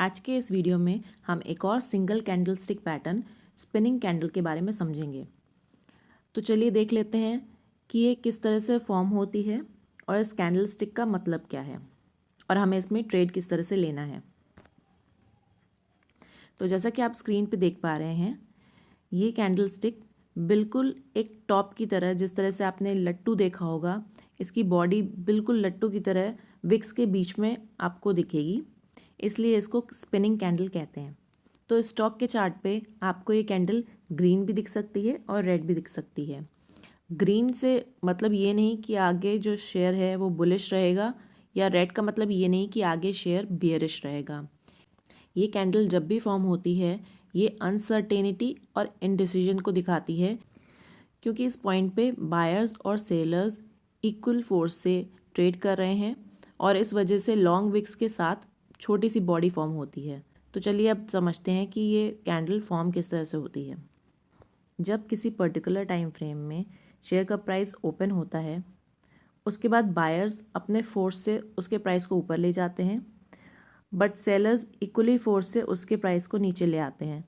आज के इस वीडियो में हम एक और single candle stick pattern spinning candle के बारे में समझेंगे। तो चलिए देख लेते हैं कि ये किस तरह से फॉर्म होती है और इस कैंडल स्टिक का मतलब क्या है और हमें इसमें ट्रेड किस तरह से लेना है। तो जैसा कि आप स्क्रीन पे देख पा रहे हैं, ये कैंडल स्टिक बिल्कुल एक टॉप की तरह, जिस तरह से आपने लट्टू देखा होगा, इसकी बॉडी बिल्कुल लट्टू की तरह विक्स के बीच में आपको दिखेगी, इसलिए इसको स्पिनिंग कैंडल कहते हैं। तो स्टॉक के चार्ट पे आपको ये कैंडल ग्रीन भी दिख सकती है और रेड भी दिख सकती है। ग्रीन से मतलब ये नहीं कि आगे जो शेयर है वो बुलिश रहेगा, या रेड का मतलब ये नहीं कि आगे शेयर बियरिश रहेगा। ये कैंडल जब भी फॉर्म होती है, ये अनसर्टेनिटी और इनडिसीजन को दिखाती है, क्योंकि इस पॉइंट पे बायर्स और सेलर्स इक्वल फोर्स से ट्रेड कर रहे हैं और इस वजह से लॉन्ग विक्स के साथ छोटी सी बॉडी फॉर्म होती है। तो चलिए अब समझते हैं कि ये कैंडल फॉर्म किस तरह से होती है। जब किसी पर्टिकुलर टाइम फ्रेम में शेयर का प्राइस ओपन होता है, उसके बाद बायर्स अपने फोर्स से उसके प्राइस को ऊपर ले जाते हैं, बट सेलर्स इक्वली फोर्स से उसके प्राइस को नीचे ले आते हैं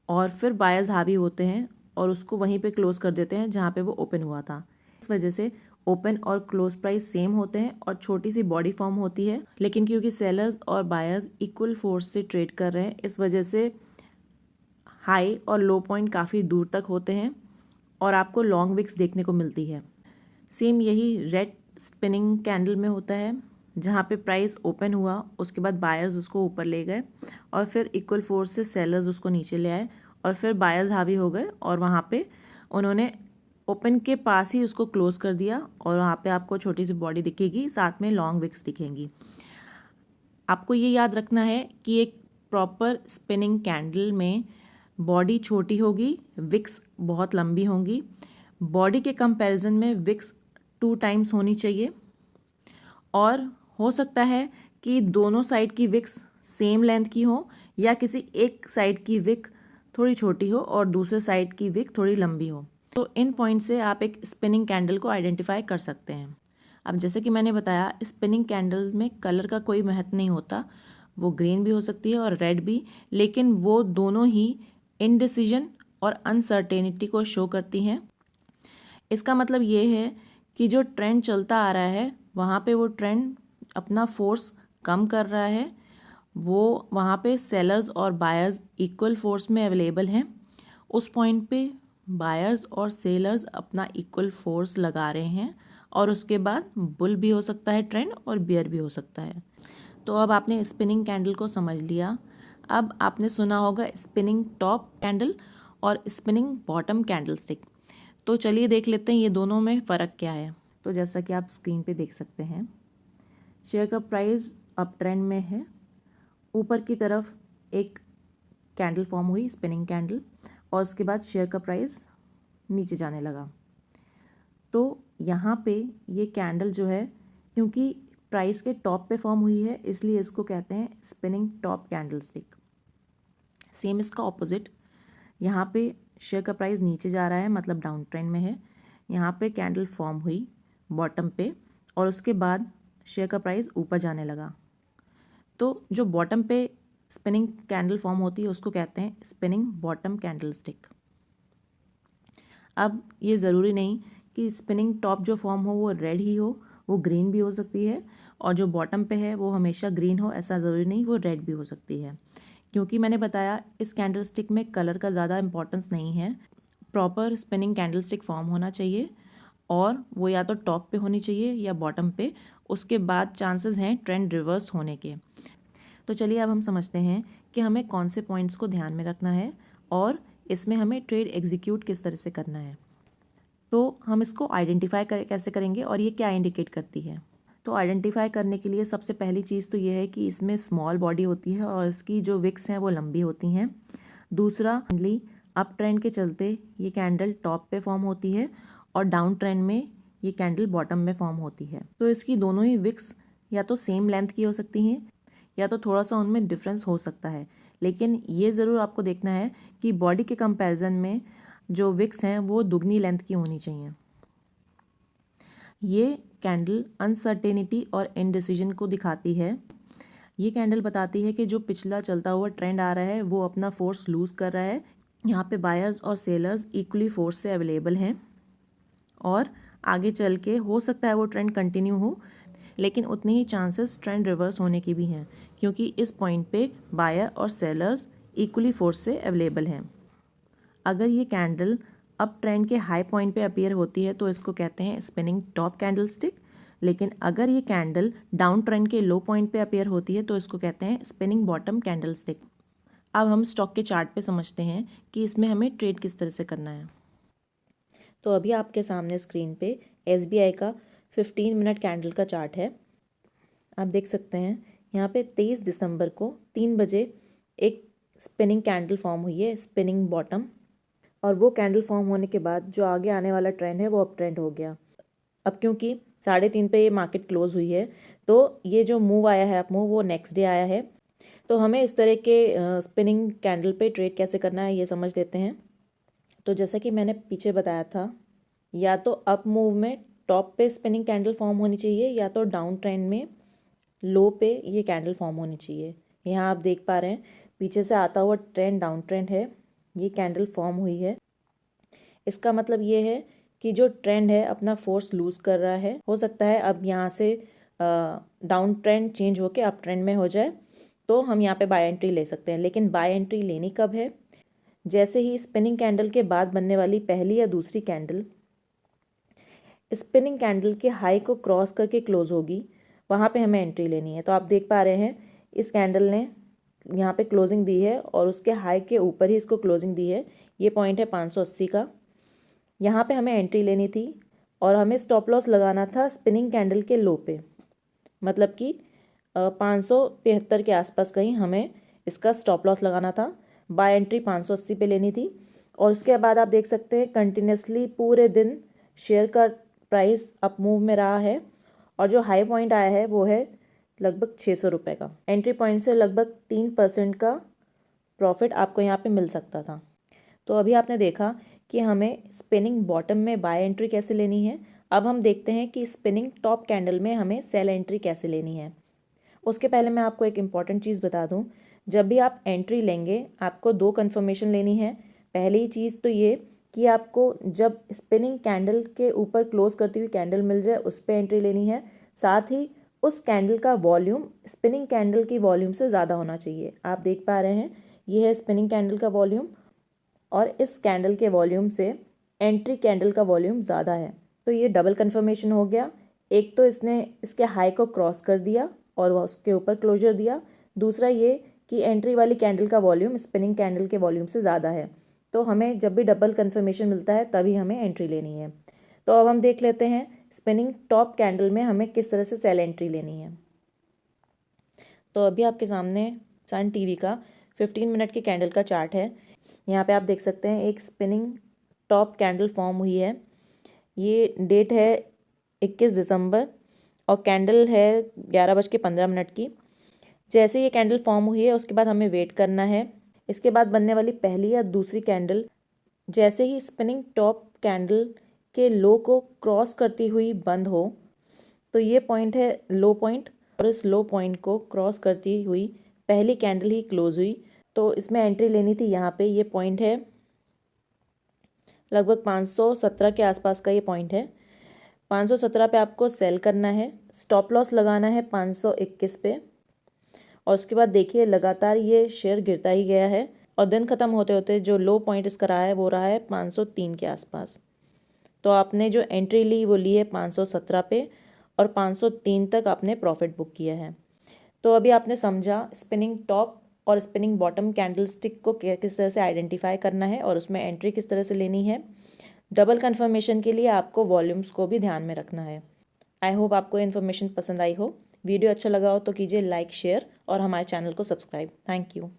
और फिर बायर्स हावी होते हैं और उसको वहीं पे क्लोज कर देते हैं जहाँ पे वो ओपन हुआ था। इस वजह से ओपन और क्लोज प्राइस सेम होते हैं और छोटी सी बॉडी फॉर्म होती है, लेकिन क्योंकि सेलर्स और बायर्स इक्वल फोर्स से ट्रेड कर रहे हैं, इस वजह से हाई और लो पॉइंट काफ़ी दूर तक होते हैं और आपको लॉन्ग विक्स देखने को मिलती है। सेम यही रेड स्पिनिंग कैंडल में होता है, जहाँ पे प्राइस ओपन हुआ, उसके बाद बायर्स उसको ऊपर ले गए और फिर इक्वल फोर्स से सेलर्स उसको नीचे ले आए और फिर बायर्स हावी हो गए और वहाँ पे उन्होंने ओपन के पास ही उसको क्लोज कर दिया और वहाँ पे आपको छोटी सी बॉडी दिखेगी, साथ में लॉन्ग विक्स दिखेंगी। आपको ये याद रखना है कि एक प्रॉपर स्पिनिंग कैंडल में बॉडी छोटी होगी, विक्स बहुत लंबी होंगी। बॉडी के कंपैरिजन में विक्स 2 टाइम्स होनी चाहिए और हो सकता है कि दोनों साइड की विक्स सेम लेंथ की हो या किसी एक साइड की विक थोड़ी छोटी हो और दूसरे साइड की विक थोड़ी लंबी हो। तो इन पॉइंट से आप एक स्पिनिंग कैंडल को आइडेंटिफाई कर सकते हैं। अब जैसे कि मैंने बताया, स्पिनिंग कैंडल में कलर का कोई महत्व नहीं होता, वो ग्रीन भी हो सकती है और रेड भी, लेकिन वो दोनों ही इनडिसीजन और अनसर्टेनिटी को शो करती हैं। इसका मतलब ये है कि जो ट्रेंड चलता आ रहा है, वहाँ पे वो ट्रेंड अपना फोर्स कम कर रहा है, वो वहाँ पे सेलर्स और बायर्स इक्वल फोर्स में अवेलेबल हैं। उस पॉइंट पे बायर्स और सेलर्स अपना इक्वल फोर्स लगा रहे हैं और उसके बाद बुल भी हो सकता है ट्रेंड और बियर भी हो सकता है। तो अब आपने स्पिनिंग कैंडल को समझ लिया। अब आपने सुना होगा स्पिनिंग टॉप कैंडल और स्पिनिंग बॉटम कैंडल स्टिक। तो चलिए देख लेते हैं ये दोनों में फ़र्क क्या है। तो जैसा कि आप स्क्रीन पे देख सकते हैं, शेयर का प्राइस अप ट्रेंड में है, ऊपर की तरफ एक कैंडल फॉर्म हुई स्पिनिंग कैंडल और उसके बाद शेयर का प्राइस नीचे जाने लगा। तो यहाँ पे ये कैंडल जो है, क्योंकि प्राइस के टॉप पे फॉर्म हुई है, इसलिए इसको कहते हैं spinning top candle stick. Same इसका ऑपोजिट, यहाँ पे शेयर का प्राइस नीचे जा रहा है, मतलब डाउन ट्रेंड में है, यहाँ पे कैंडल फॉर्म हुई बॉटम पे और उसके बाद शेयर का प्राइस ऊपर जाने लगा। तो जो बॉटम पे स्पिनिंग कैंडल फॉर्म होती है उसको कहते हैं स्पिनिंग बॉटम कैंडल स्टिक। अब ये ज़रूरी नहीं कि स्पिनिंग टॉप जो फॉर्म हो वो रेड ही हो, वो ग्रीन भी हो सकती है, और जो बॉटम पे है वो हमेशा ग्रीन हो, ऐसा ज़रूरी नहीं, वो रेड भी हो सकती है। क्योंकि मैंने बताया इस कैंडल स्टिक में कलर का ज़्यादा इंपॉर्टेंस नहीं है। Proper spinning candle stick form होना चाहिए और वो या तो टॉप पे होनी चाहिए या बॉटम पे, उसके बाद चांसेस हैं ट्रेंड रिवर्स होने के। तो चलिए अब हम समझते हैं कि हमें कौन से पॉइंट्स को ध्यान में रखना है और इसमें हमें ट्रेड एग्जीक्यूट किस तरह से करना है। तो हम इसको आइडेंटिफाई कैसे करेंगे और ये क्या इंडिकेट करती है। तो आइडेंटिफाई करने के लिए सबसे पहली चीज़ तो ये है कि इसमें स्मॉल बॉडी होती है और इसकी जो विक्स हैं वो लंबी होती हैं। दूसरा, अप ट्रेंड के चलते ये कैंडल टॉप पे फॉर्म होती है और डाउन ट्रेंड में ये कैंडल बॉटम में फॉर्म होती है। तो इसकी दोनों ही विक्स या तो सेम लेंथ की हो सकती हैं या तो थोड़ा सा उनमें डिफरेंस हो सकता है, लेकिन ये ज़रूर आपको देखना है कि बॉडी के कंपैरिजन में जो विक्स हैं वो दुगनी लेंथ की होनी चाहिए। ये कैंडल अनसर्टेनिटी और इनडिसीजन को दिखाती है, ये कैंडल बताती है कि जो पिछला चलता हुआ ट्रेंड आ रहा है वो अपना फोर्स लूज कर रहा है। यहाँ पे बायर्स और सेलर्स इक्वली फोर्स से अवेलेबल हैं और आगे चल के हो सकता है वो ट्रेंड कंटिन्यू हो, लेकिन उतने ही चांसेस ट्रेंड रिवर्स होने के भी हैं, क्योंकि इस पॉइंट पे बायर और सेलर्स इक्वली फोर्स से अवेलेबल हैं। अगर ये कैंडल अप ट्रेंड के हाई पॉइंट पे अपीयर होती है तो इसको कहते हैं स्पिनिंग टॉप कैंडल स्टिक, लेकिन अगर ये कैंडल डाउन ट्रेंड के लो पॉइंट पे अपीयर होती है तो इसको कहते हैं स्पिनिंग बॉटम कैंडल स्टिक। अब हम स्टॉक के चार्ट पे समझते हैं कि इसमें हमें ट्रेड किस तरह से करना है। तो अभी आपके सामने स्क्रीन पे SBI का 15 मिनट कैंडल का चार्ट है। आप देख सकते हैं यहाँ पे 23 दिसंबर को 3 बजे एक स्पिनिंग कैंडल फॉर्म हुई है, स्पिनिंग बॉटम, और वो कैंडल फॉर्म होने के बाद जो आगे आने वाला ट्रेंड है वो अप ट्रेंड हो गया। अब क्योंकि 3:30 पे ये मार्केट क्लोज हुई है तो ये जो मूव आया है अप मूव वो नेक्स्ट डे आया है। तो हमें इस तरह के स्पिनिंग कैंडल पे ट्रेड कैसे करना है ये समझ लेते हैं। तो जैसा कि मैंने पीछे बताया था, या तो अप मूव में टॉप पे स्पिनिंग कैंडल फॉर्म होनी चाहिए या तो डाउन ट्रेंड में लो पे ये कैंडल फॉर्म होनी चाहिए। यहाँ आप देख पा रहे हैं पीछे से आता हुआ ट्रेंड डाउन ट्रेंड है, ये कैंडल फॉर्म हुई है। इसका मतलब ये है कि जो ट्रेंड है अपना फोर्स लूज कर रहा है। हो सकता है अब यहाँ से डाउन ट्रेंड चेंज होके अप ट्रेंड में हो जाए तो हम यहाँ पे बाय एंट्री ले सकते हैं, लेकिन बाय एंट्री लेनी कब है? जैसे ही स्पिनिंग कैंडल के बाद बनने वाली पहली या दूसरी कैंडल स्पिनिंग कैंडल के हाई को क्रॉस करके क्लोज होगी, वहाँ पे हमें एंट्री लेनी है। तो आप देख पा रहे हैं इस कैंडल ने यहाँ पे क्लोजिंग दी है और उसके हाई के ऊपर ही इसको क्लोजिंग दी है। ये पॉइंट है 580 का, यहाँ पे हमें एंट्री लेनी थी और हमें स्टॉप लॉस लगाना था स्पिनिंग कैंडल के लो पे, मतलब कि 573 के आसपास कहीं हमें इसका स्टॉप लॉस लगाना था। बाय एंट्री 580 पे लेनी थी। और उसके बाद आप देख सकते हैं कंटिन्यूसली पूरे दिन शेयर का प्राइस अप मूव में रहा है और जो हाई पॉइंट आया है वो है लगभग 600 रुपये का। एंट्री पॉइंट से लगभग 3% का प्रॉफिट आपको यहाँ पे मिल सकता था। तो अभी आपने देखा कि हमें स्पिनिंग बॉटम में बाय एंट्री कैसे लेनी है। अब हम देखते हैं कि स्पिनिंग टॉप कैंडल में हमें सेल एंट्री कैसे लेनी है। उसके पहले मैं आपको एक इम्पॉर्टेंट चीज़ बता दूं, जब भी आप एंट्री लेंगे आपको 2 कन्फर्मेशन लेनी है। पहली चीज़ तो ये कि आपको जब स्पिनिंग कैंडल के ऊपर क्लोज करती हुई कैंडल मिल जाए उस पर एंट्री लेनी है, साथ ही उस कैंडल का वॉल्यूम स्पिनिंग कैंडल की वॉल्यूम से ज़्यादा होना चाहिए। आप देख पा रहे हैं ये है स्पिनिंग कैंडल का वॉल्यूम और इस कैंडल के वॉल्यूम से एंट्री कैंडल का वॉल्यूम ज़्यादा है। तो ये डबल कन्फर्मेशन हो गया। एक तो इसने इसके हाई को क्रॉस कर दिया और वह उसके ऊपर क्लोजर दिया, दूसरा ये कि एंट्री वाली कैंडल का वॉल्यूम स्पिनिंग कैंडल के वॉल्यूम से ज़्यादा है। तो हमें जब भी डबल कन्फर्मेशन मिलता है तभी हमें एंट्री लेनी है। तो अब हम देख लेते हैं स्पिनिंग टॉप कैंडल में हमें किस तरह से सेल एंट्री लेनी है। तो अभी आपके सामने सन टीवी का 15 मिनट की कैंडल का चार्ट है। यहाँ पे आप देख सकते हैं एक स्पिनिंग टॉप कैंडल फॉर्म हुई है। ये डेट है 21 दिसंबर और कैंडल है 11:15 की। जैसे ये कैंडल फॉर्म हुई है उसके बाद हमें वेट करना है। इसके बाद बनने वाली पहली या दूसरी कैंडल जैसे ही स्पिनिंग टॉप कैंडल के लो को क्रॉस करती हुई बंद हो, तो ये पॉइंट है लो पॉइंट, और इस लो पॉइंट को क्रॉस करती हुई पहली कैंडल ही क्लोज हुई, तो इसमें एंट्री लेनी थी। यहाँ पे ये पॉइंट है लगभग 517 के आसपास का ये पॉइंट है। 517 पे आपको सेल करना है, स्टॉप लॉस लगाना है 521 पे, और उसके बाद देखिए लगातार ये शेयर गिरता ही गया है और दिन ख़त्म होते होते जो लो पॉइंट इसका रहा है वो रहा है 503 के आसपास। तो आपने जो एंट्री ली वो ली है 517 पे और 503 तक आपने प्रॉफिट बुक किया है। तो अभी आपने समझा स्पिनिंग टॉप और स्पिनिंग बॉटम कैंडल स्टिक को किस तरह से आइडेंटिफाई करना है और उसमें एंट्री किस तरह से लेनी है। डबल कन्फर्मेशन के लिए आपको वॉल्यूम्स को भी ध्यान में रखना है। आई होप आपको इन्फॉर्मेशन पसंद आई हो। वीडियो अच्छा लगा हो तो कीजिए लाइक, शेयर और हमारे चैनल को सब्सक्राइब। Thank you.